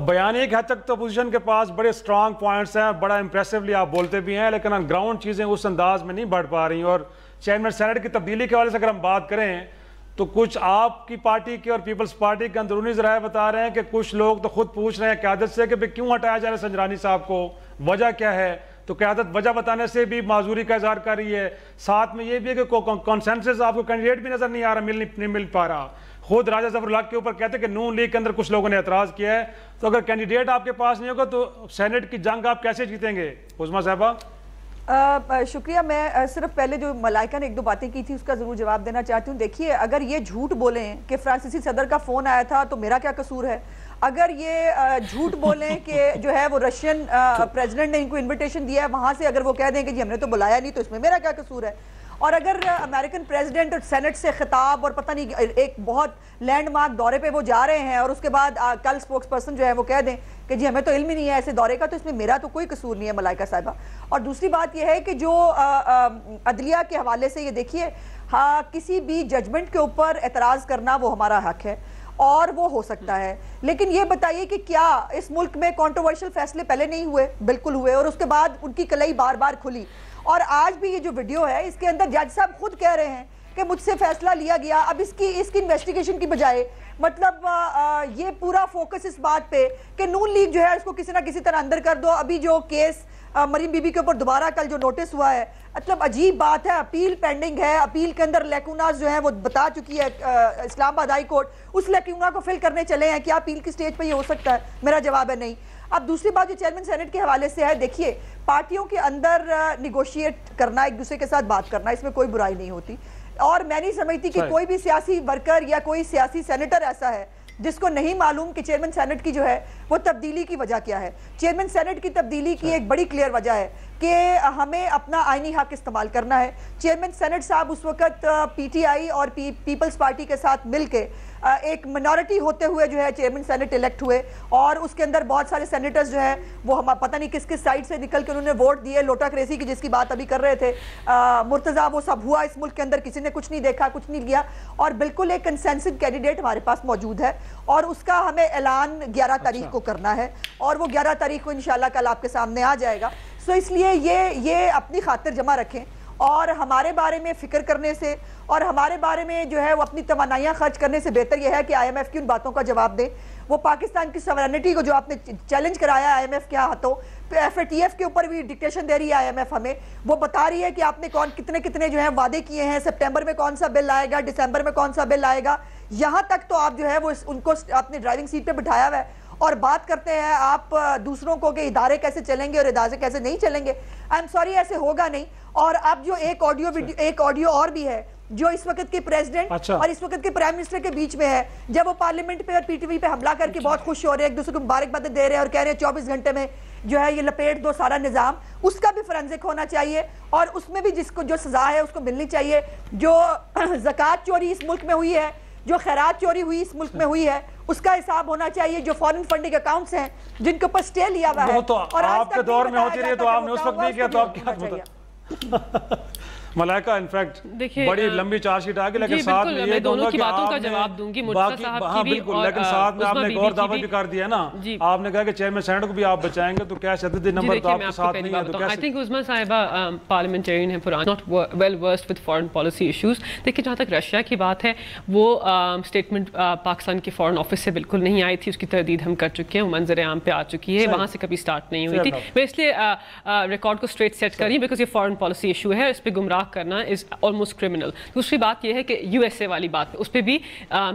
بیان ایک حد تک تو اپوزیشن کے پاس بڑے سٹرانگ پوائنٹس ہیں، بڑا امپریسولی آپ بولتے بھی ہیں، لیکن آن گراؤنڈ چیزیں اس انداز میں نہیں بڑھ پا رہی۔ اور چیئرمین سینٹ کی تبدیلی کے حوالے سے اگر ہم بات کریں تو کچھ آپ کی پارٹی کے اور پیپلز پارٹی کے اندرونی ذرائع بتا رہے ہیں کہ کچھ لوگ تو خود پوچھ رہے ہیں قیادت سے کہ کیوں ہٹایا جا رہا ہے سنجرانی صاحب کو، وجہ کیا ہے؟ تو قیادت وجہ بتانے سے بھی معذوری کا اظہار کر رہی ہے۔ ساتھ میں یہ بھی ہے کہ کنسنسس آپ کو کینڈیڈیٹ بھی نظر نہیں آ رہا، نہیں مل پا رہا۔ خود راجہ ظفر الحق کے اوپر کہتے ہیں کہ نون لیگ کے اندر کچھ لوگوں نے اعتراض کیا ہے۔ تو اگر کینڈیڈیٹ آپ کے پاس نہیں ہوگا تو سینٹ کی جنگ آپ کیسے جیتیں گے؟ عظمیٰ صاحبہ شکریہ۔ میں صرف پہلے جو ملائکہ نے 1-2 باتیں کی تھی اس کا ضرور جواب دینا چاہتی ہوں۔ دیکھیے، اگر یہ جھوٹ بولیں کہ فرانسیسی صدر کا فون آیا تھا تو میرا کیا قصور ہے؟ اگر یہ جھوٹ بولیں کہ جو ہے وہ رشین پریزیڈنٹ نے ان کو انویٹیشن دیا ہے وہاں سے، اگر وہ کہہ دیں کہ جی ہم نے تو بلایا نہیں تو اس میں میرا کیا قصور ہے؟ اور اگر امریکن پریزیڈنٹ اور سینٹ سے خطاب اور پتہ نہیں ایک بہت لینڈ مارک دورے پہ وہ جا رہے ہیں اور اس کے بعد کل سپوکس پرسن جو ہے وہ کہہ دیں کہ جی ہمیں تو علم ہی نہیں ہے ایسے دورے کا، تو اس میں میرا تو کوئی قصور نہیں ہے ملائکہ صاحبہ۔ اور دوسری بات یہ ہے کہ جو عدلیہ کے حوالے سے یہ دیکھیے، کسی بھی ججمنٹ کے اوپر اعتراض کرنا وہ ہمارا حق ہے اور وہ ہو سکتا ہے، لیکن یہ بتائیے کہ کیا اس ملک میں کنٹروورشل فیصلے پہلے نہیں ہوئے؟ بالکل ہوئے، اور اس کے بعد ان کی کلئی بار بار کھلی۔ اور آج بھی یہ جو ویڈیو ہے اس کے اندر جج صاحب خود کہہ رہے ہیں کہ مجھ سے فیصلہ لیا گیا۔ اب اس کی انویسٹیگیشن کی بجائے مطلب یہ پورا فوکس اس بات پہ کہ نون لیگ جو ہے اس کو کسی نہ کسی طرح اندر کر دو۔ ابھی جو کیس مریم بی بی کے اوپر دوبارہ کل جو نوٹس ہوا ہے، مطلب عجیب بات ہے، اپیل پینڈنگ ہے، اپیل کے اندر لیکوناز جو ہیں وہ بتا چکی ہے اسلام آباد ہائی کورٹ، اس لیکونا کو فل کرنے چلے ہیں۔ کیا اپیل کی سٹیج پہ یہ ہو سکتا ہے؟ میرا جواب ہے نہیں۔ اب دوسری بات جو چیئرمین سینٹ کے حوالے سے ہے، دیکھیے پارٹیوں کے اندر نیگوشیٹ کرنا، ایک دوسرے کے ساتھ بات کرنا، اس میں کوئی برائی نہیں ہوتی، اور میں نہیں سمجھتی کہ کوئی بھی سیاسی ورکر یا کوئی سیاسی سینیٹر ایسا ہے جس کو نہیں معلوم کہ چیئرمین سینٹ کی جو ہے وہ تبدیلی کی وجہ کیا ہے۔ چیئرمین سینٹ کی تبدیلی کی ایک بڑی کلیئر وجہ ہے کہ ہمیں اپنا آئینی حق استعمال کرنا ہے۔ چیئرمین سینٹ صاحب اس وقت پی ٹی آئی اور پیپلز پارٹی کے ساتھ مل کے ایک منورٹی ہوتے ہوئے جو ہے چیئرمین سینٹ الیکٹ ہوئے، اور اس کے اندر بہت سارے سینیٹرز جو ہیں وہ ہم پتہ نہیں کس کس سائڈ سے نکل کے انہوں نے ووٹ دیے۔ لوٹا کریسی کی جس کی بات ابھی کر رہے تھے مرتضیٰ، وہ سب ہوا اس ملک کے اندر، کسی نے کچھ نہیں دیکھا، کچھ نہیں لیا، اور بالکل ایک کنسنسس کینڈیڈیٹ ہمارے پاس موجود ہے، اور اس کا ہمیں اعلان 11 تاریخ کو کرنا ہے، اور وہ 11 تاریخ کو انشاءاللہ کل آپ کے سامنے آ جائے گا۔ سو اس لیے یہ اپنی خاطر جمع رکھیں، اور ہمارے بارے میں فکر کرنے سے اور ہمارے بارے میں جو ہے وہ اپنی توانائیاں خرچ کرنے سے بہتر یہ ہے کہ آئی ایم ایف کی ان باتوں کا جواب دیں۔ وہ پاکستان کی سورینٹی کو جو آپ نے چیلنج کرایا آئی ایم ایف کے ہاتھوں، ایف اے ٹی ایف کے اوپر بھی ڈکٹیشن دے رہی ہے آئی ایم ایف ہمیں، وہ بتا رہی ہے کہ آپ نے کتنے جو ہیں وعدے کیے ہیں، سپٹمبر میں کون سا بل آئے گا، دسمبر میں کون سا بل آئے گا، یہاں تک تو آپ جو ہے وہ ان کو اپنے ڈرائیونگ سیٹ پہ بٹھایا ہوا ہے، اور بات کرتے ہیں آپ دوسروں کو کہ ادارے کیسے چلیں گے اور ادارے کیسے نہیں چلیں گے۔ آئی ایم سوری، ایسے ہوگا نہیں۔ اور اب جو ایک آڈیو اور بھی ہے جو اس وقت کے پریزیڈنٹ اور اس وقت کے پرائم منسٹر کے بیچ میں ہے، جب وہ پارلیمنٹ پہ اور پی ٹی وی پہ حملہ کر کے بہت خوش ہو رہے ہیں، ایک دوسرے کو مبارکباد دے رہے ہیں اور کہہ رہے ہیں 24 گھنٹے میں جو ہے یہ لپیٹ دو سارا نظام، اس کا بھی فورنزک ہونا چاہیے، اور اس میں بھی جس کو جو سزا ہے اس کو ملنی چاہیے. جو زکوٰۃ چوری اس ملک میں ہوئی ہے، جو خیرات چوری ہوئی اس ملک میں ہوئی ہے، اس کا حساب ہونا چاہیے. جو فورن فنڈنگ اکاؤنٹس ہیں جن کے اوپر سٹے لیا ہوا ہے، اور آپ کے دور میں ہوتی رہی تو آپ نے اس وقت نہیں کیا، تو آپ کیا ملائکہ انفیکٹ بڑی لمبی چارج شیٹ آگی، لیکن ساتھ میں یہ دونوں کی باتوں کا جواب دوں گی مرتضی صاحب کی بھی، بالکل، لیکن ساتھ میں آپ نے ایک اور دعویٰ بھی کر دیا نا، آپ نے کہا کہ چیئرمین سینٹ کو بھی آپ بچائیں گے، تو کیا شدید نمبر تو آپ کے ساتھ نہیں ہے، تو کیسے؟ I think عظمیٰ صاحبہ پارلیمنٹرین ہیں پران، not well versed with foreign policy issues. دیکھیں جہاں تک رشیا کی بات ہے، وہ اسٹیٹمنٹ پاکستان کے فورن آفس سے بالکل نہیں آئی تھی، اس کی تردید ہم کر چکے ہیں، وہ منظر عام پہ آ چکی ہے، وہاں سے کبھی سٹارٹ نہیں ہوئی تھی. میں اس لیے ریکارڈ کو اسٹریٹ سیٹ کر رہی ہوں بیکاز یہ فورن پالیسی ایشو ہے، اس پہ گمراہ کرنا از آلموسٹ کرمنل. دوسری بات یہ ہے کہ یو ایس اے والی بات اس پہ بھی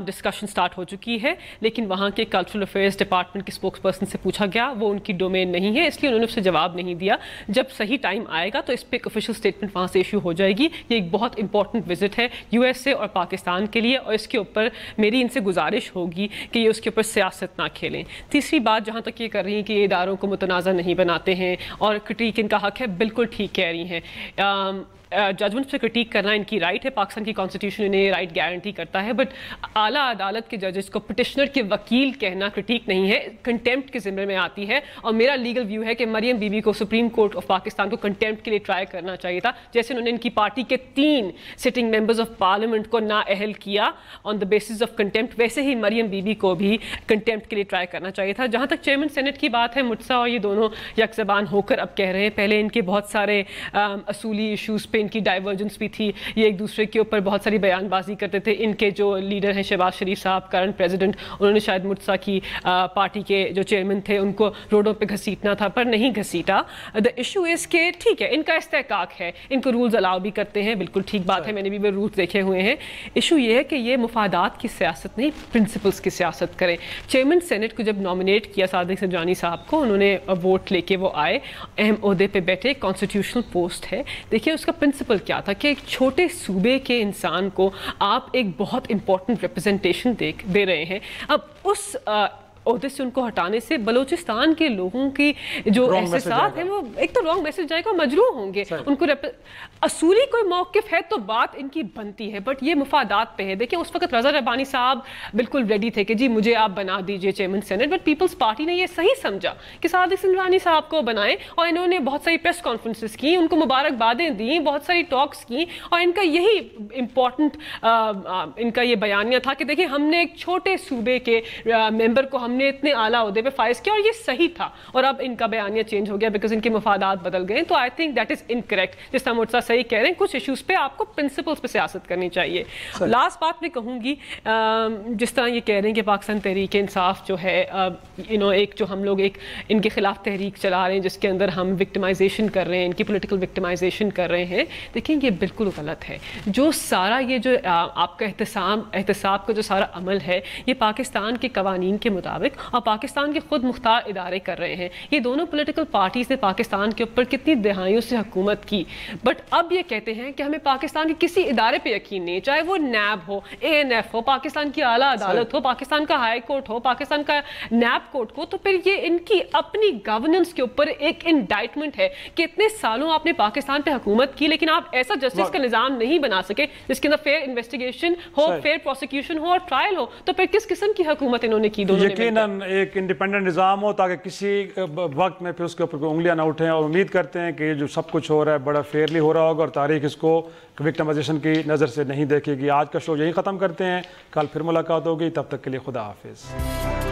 ڈسکشن سٹارٹ ہو چکی ہے، لیکن وہاں کے کلچرل افیئرز ڈپارٹمنٹ کے اسپوکس پرسن سے پوچھا گیا، وہ ان کی ڈومین نہیں ہے، اس لیے انہوں نے اس سے جواب نہیں دیا. جب صحیح ٹائم آئے گا تو اس پہ ایک آفیشیل اسٹیٹمنٹ وہاں سے ایشو ہو جائے گی. یہ ایک بہت امپورٹنٹ وزٹ ہے یو ایس اے اور پاکستان کے لیے، اور اس کے اوپر میری ان سے گزارش ہوگی کہ یہ اس کے اوپر سیاست نہ کھیلیں. تیسری بات جہاں تک یہ کر رہی ہیں کہ یہ اداروں کو متنازع نہیں بناتے ہیں اور کرٹیک ان کا حق ہے، بالکل ٹھیک کہہ رہی ہیں. ججمنٹ سے کرٹیک کرنا ان کی رائٹ ہے، پاکستان کی کانسٹیٹیوشن انہیں یہ رائٹ گارنٹی کرتا ہے، بٹ اعلیٰ عدالت کے ججز کو پٹیشنر کے وکیل کہنا کرٹیک نہیں ہے، کنٹیمپٹ کے ذمے میں آتی ہے. اور میرا لیگل ویو ہے کہ مریم بی بی کو سپریم کورٹ آف پاکستان کو کنٹیمپٹ کے لیے ٹرائی کرنا چاہیے تھا، جیسے انہوں نے ان کی پارٹی کے 3 سٹنگ ممبرز آف پارلیمنٹ کو نااہل کیا آن دا بیسس آف کنٹیمپٹ، ویسے ہی مریم بی بی کو بھی کنٹیمپٹ کے لیے ٹرائی کرنا چاہیے تھا. جہاں تک چیئرمین سینٹ کی بات ہے، مرتضیٰ اور یہ دونوں یک زبان ہو کر اب کہہ رہے ہیں، پہلے ان کے بہت سارے اصولی ایشوز پہ ان کی ڈائیورجنس بھی تھی، یہ ایک دوسرے کے اوپر بہت ساری بیان بازی کرتے تھے. ان کے جو لیڈر ہیں شہباز شریف صاحب، کرنٹ پریزیڈنٹ، انہوں نے شاید مرتضیٰ کی پارٹی کے جو چیئرمین تھے ان کو روڈوں پہ گھسیٹنا تھا، پر نہیں گھسیٹا. دا ایشو از کہ ٹھیک ہے ان کا استحقاق ہے، ان کو رولز الاؤ بھی کرتے ہیں، بالکل ٹھیک بات ہے، میں نے بھی وہ رولز دیکھے ہوئے ہیں. ایشو یہ ہے کہ یہ مفادات کی سیاست نہیں، پرنسپلز کی سیاست کریں. چیئرمین سینٹ کو جب نامنیٹ کیا صادق سنجانی صاحب کو، انہوں نے ووٹ لے کے وہ آئے، اہم عہدے پہ بیٹھے، کانسٹیٹیوشنل پوسٹ ہے. دیکھیے اس کا پرنسپل کیا تھا کہ ایک چھوٹے صوبے کے انسان کو آپ ایک بہت امپورٹنٹ ریپرزنٹیشن دے رہے ہیں. اب اس عہدے سے ان کو ہٹانے سے بلوچستان کے لوگوں کی جو احساسات ہیں وہ ایک تو رانگ میسج جائے گا، مجروح ہوں گے. ان کو اصولی کوئی موقف ہے تو بات ان کی بنتی ہے، بٹ یہ مفادات پہ ہے. دیکھیں اس وقت رضا ربانی صاحب بالکل ریڈی تھے کہ جی مجھے آپ بنا دیجئے chairman senate, but Peoples Party نے یہ صحیح سمجھا کہ صادق سنجانی صاحب کو بنائیں، اور انہوں نے بہت ساری پریس کانفرنسز کی، ان کو مبارکبادیں دیں، بہت ساری ٹاکس کی، اور ان کا یہی امپورٹنٹ ان کا یہ بیانیہ تھا کہ دیکھیں ہم نے ایک چھوٹے صوبے کے ممبر کو ہم نے اتنے اعلیٰ عہدے پہ فائز کیا، اور یہ صحیح تھا. اور اب ان کا بیانیہ چینج ہو گیا بیکاز ان کے مفادات بدل گئے. تو I think that is incorrect. جس طرح مرتضیٰ صحیح کہہ رہے ہیں، کچھ ایشوز پہ آپ کو پرنسپلز پہ سیاست کرنی چاہیے. لاسٹ بات میں کہوں گی، جس طرح یہ کہہ رہے ہیں کہ پاکستان تحریک انصاف جو ہے ایک جو ہم لوگ ایک ان کے خلاف تحریک چلا رہے ہیں جس کے اندر ہم وکٹمائزیشن کر رہے ہیں، ان کی پولیٹیکل وکٹمائزیشن کر رہے ہیں، دیکھیں یہ بالکل غلط ہے. جو سارا یہ جو آپ کا احتساب کا جو سارا عمل ہے، یہ پاکستان کے قوانین کے مطابق اور پاکستان کے خود مختار ادارے کر رہے ہیں. یہ دونوں پولیٹیکل پارٹیز نے پاکستان کے اوپر کتنی دہائیوں سے حکومت کی، بٹ اب یہ کہتے ہیں کہ ہمیں پاکستان کے کسی ادارے پہ یقین نہیں، چاہے وہ نیب ہو، ANF ہو، پاکستان کی اعلیٰ عدالت ہو، پاکستان کا ہائی کورٹ ہو، پاکستان کا نیب کورٹ ہو. تو پھر یہ ان کی اپنی گورننس کے اوپر ایک انڈائٹمنٹ ہے کہ اتنے سالوں آپ نے پاکستان پہ حکومت کی، لیکن آپ ایسا جسٹس کا نظام نہیں بنا سکے جس کے اندر فیئر انویسٹیگیشن ہو، فیئر پروسیکیوشن ہو اور ٹرائل ہو. تو پھر کس قسم کی حکومت انہوں نے کی؟ یقیناً ایک انڈیپینڈنٹ نظام ہو تاکہ کسی وقت میں پھر اس کے اوپر کوئی انگلیاں نہ اٹھیں. اور امید کرتے ہیں کہ یہ جو سب کچھ ہو رہا ہے بڑا فیئرلی ہو رہا ہوگا اور تاریخ اس کو وکٹمائزیشن کی نظر سے نہیں دیکھے گی. آج کا شو یہی ختم کرتے ہیں، کل پھر ملاقات ہوگی، تب تک کے لیے خدا حافظ.